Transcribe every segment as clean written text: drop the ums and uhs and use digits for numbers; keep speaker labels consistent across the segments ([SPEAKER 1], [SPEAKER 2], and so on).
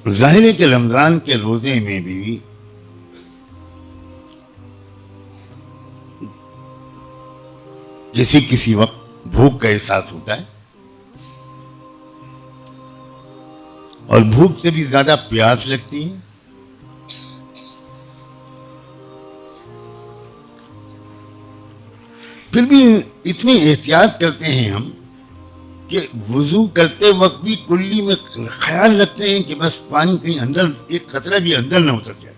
[SPEAKER 1] ظاہر ہے کہ رمضان کے روزے میں بھی کسی وقت بھوک کا احساس ہوتا ہے، اور بھوک سے بھی زیادہ پیاس لگتی ہے۔ پھر بھی اتنی احتیاط کرتے ہیں ہم کہ وضو کرتے وقت بھی کلی میں خیال رکھتے ہیں کہ بس پانی کہیں اندر، ایک قطرہ بھی اندر نہ اتر جائے۔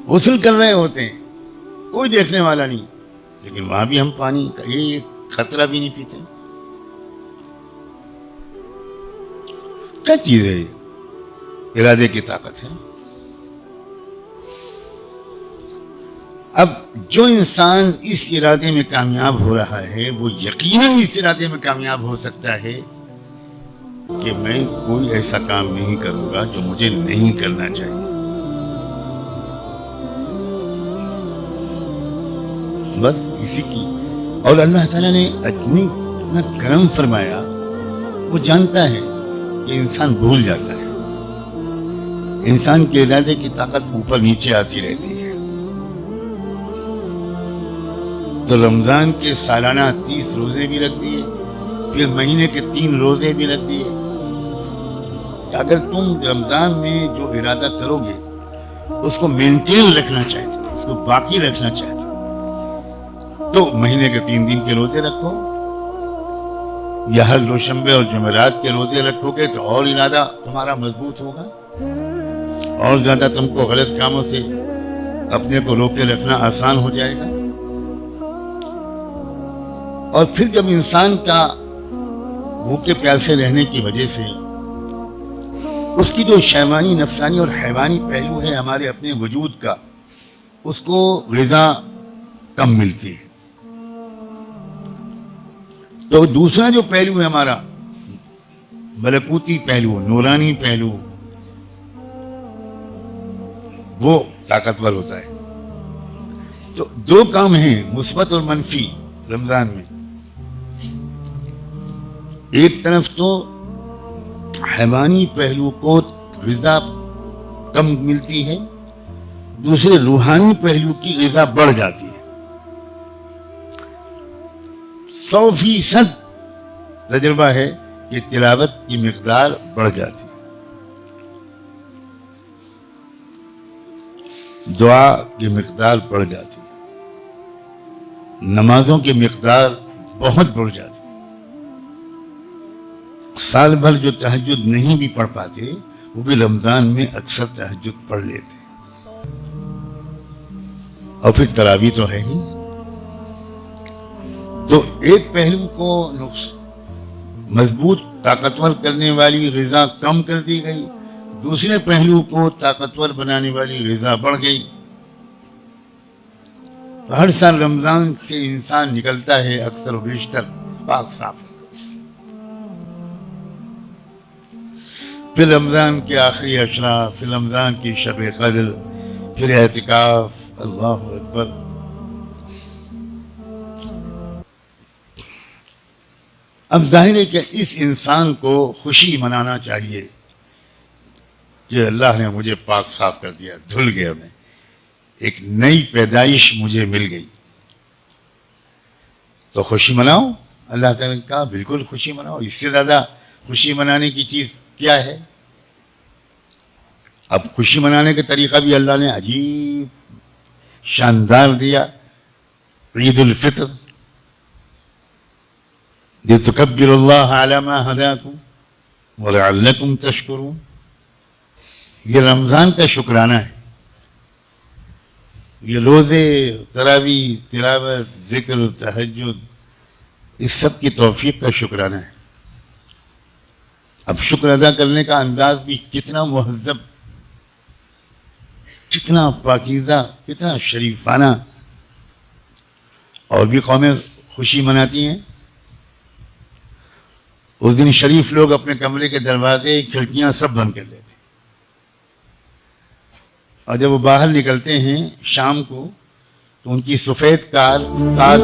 [SPEAKER 1] غسل کر رہے ہوتے ہیں، کوئی دیکھنے والا نہیں، لیکن وہاں بھی ہم پانی کا ایک قطرہ بھی نہیں پیتے۔ کیا چیز ہے یہ؟ ارادے کی طاقت ہے۔ اب جو انسان اس ارادے میں کامیاب ہو رہا ہے وہ یقیناً اس ارادے میں کامیاب ہو سکتا ہے کہ میں کوئی ایسا کام نہیں کروں گا جو مجھے نہیں کرنا چاہیے۔ بس اسی کی، اور اللہ تعالیٰ نے اتنا کرم فرمایا، وہ جانتا ہے کہ انسان بھول جاتا ہے، انسان کے ارادے کی طاقت اوپر نیچے آتی رہتی ہے۔ تو رمضان کے سالانہ 30 روزے بھی رکھ دیے، پھر مہینے کے 3 روزے بھی رکھ دیے کہ اگر تم رمضان میں جو ارادہ کرو گے اس کو مینٹین رکھنا چاہتے ہو، اس کو باقی رکھنا چاہتے ہو، تو مہینے کے 3 دن کے روزے رکھو، یا ہر دوشنبے اور جمعرات کے روزے رکھو گے تو اور ارادہ تمہارا مضبوط ہوگا، اور زیادہ تم کو غلط کاموں سے اپنے کو روکے رکھنا آسان ہو جائے گا۔ اور پھر جب انسان کا بھوکے پیاسے رہنے کی وجہ سے اس کی جو شیطانی، نفسانی اور حیوانی پہلو ہے ہمارے اپنے وجود کا، اس کو غذا کم ملتی ہے، تو دوسرا جو پہلو ہے ہمارا ملکوتی پہلو، نورانی پہلو، وہ طاقتور ہوتا ہے۔ تو 2 کام ہیں مثبت اور منفی رمضان میں۔ ایک طرف تو حیوانی پہلو کو غذا کم ملتی ہے، دوسرے روحانی پہلو کی غذا بڑھ جاتی ہے۔ 100% تجربہ ہے کہ تلاوت کی مقدار بڑھ جاتی ہے، دعا کی مقدار بڑھ جاتی ہے، نمازوں کی مقدار بہت بڑھ جاتی ہے۔ سال بھر جو تہجد نہیں بھی پڑھ پاتے وہ بھی رمضان میں اکثر تہجد پڑھ لیتے ہیں، اور پھر تراویح تو ہے ہی۔ تو ایک پہلو کو مضبوط طاقتور کرنے والی غذا کم کر دی گئی، دوسرے پہلو کو طاقتور بنانے والی غذا بڑھ گئی۔ ہر سال رمضان سے انسان نکلتا ہے اکثر و بیشتر پاک صاف، پھر رمضان کے آخری عشرہ، پھر رمضان کی شب قدر، پھر اعتکاف، اللہ اکبر۔ اب ظاہر ہے کہ اس انسان کو خوشی منانا چاہیے کہ اللہ نے مجھے پاک صاف کر دیا، دھل گیا، میں ایک نئی پیدائش مجھے مل گئی، تو خوشی مناؤ۔ اللہ تعالیٰ نے کہا بالکل خوشی مناؤ، اس سے زیادہ خوشی منانے کی چیز کیا ہے؟ اب خوشی منانے کا طریقہ بھی اللہ نے عجیب شاندار دیا۔ عید الفطر، لِتُكَبِّرُوا اللَّهَ عَلَى مَا هَدَاكُمْ وَلَعَلَّكُمْ تَشْكُرُونَ، یہ رمضان کا شکرانہ ہے، یہ روزے، تراویح، تلاوت، ذکر، تہجد، اس سب کی توفیق کا شکرانہ ہے۔ اب شکر ادا کرنے کا انداز بھی کتنا مہذب، کتنا پاکیزہ، کتنا شریفانہ۔ اور بھی قومیں خوشی مناتی ہیں، اس دن شریف لوگ اپنے کمرے کے دروازے، کھڑکیاں سب بند کر لیتے، اور جب وہ باہر نکلتے ہیں شام کو تو ان کی سفید کار 7